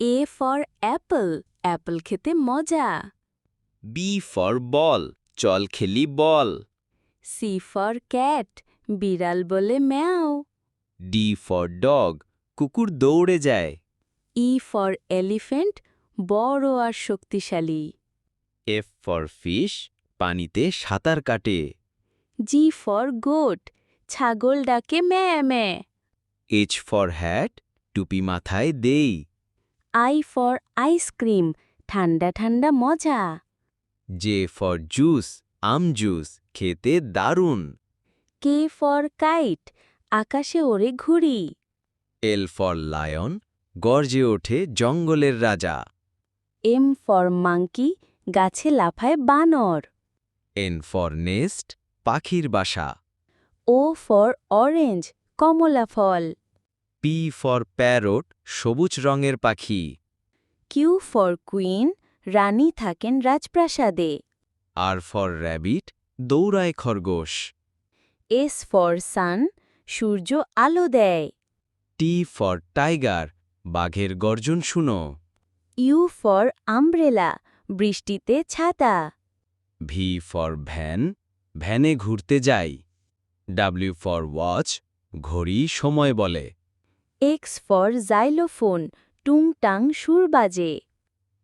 A for Apple, Apple খেতে মজা। B for ball, চল খেলি বল। সি ফর ক্যাট, বিড়াল বলে ম্যাও। ডি ফর ডগ, কুকুর দৌড়ে যায়। ই ফর এলিফ্যান্ট, বড় আর শক্তিশালী। এফ ফর ফিশ, পানিতে সাঁতার কাটে। জি ফর গোট, ছাগল ডাকে ম্যাঁ ম্যাঁ। এইচ ফর হ্যাট, টুপি মাথায় দেই। আই ফর আইসক্রিম, ঠান্ডা ঠান্ডা মজা। জে ফর জুস, আম জুস খেতে দারুণ। কে ফর কাইট, আকাশে ওড়ে ঘুড়ি। এল ফর লায়ন, গর্জে ওঠে জঙ্গলের রাজা। এম ফর মাঙ্কি, গাছে লাফায় বানর। এন ফর নেস্ট, পাখির বাসা। ও ফর অরেঞ্জ, কমলা ফল। পি ফর প্যারট, সবুজ রঙের পাখি। কিউ ফর কুইন, রানী থাকেন রাজপ্রাসাদে। আর ফর র্যাবিট, দৌড়ায় খরগোশ। এস ফর সান, সূর্য আলো দেয়। টি ফর টাইগার, বাঘের গর্জন শুনো। ইউ ফর আমব্রেলা, বৃষ্টিতে ছাতা। ভি ফর ভ্যান, ভ্যানে ঘুরতে যাই। ডাব্লিউ ফর ওয়াচ, ঘড়ি সময় বলে। এক্স ফর জাইলোফোন, টুংটাং সুর বাজে।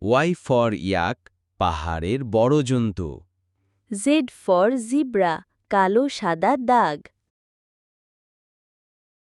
ওয়াই ফর ইয়াক, পাহাড়ের বড় জন্তু। জেড ফর জিব্রা, কালো সাদা দাগ।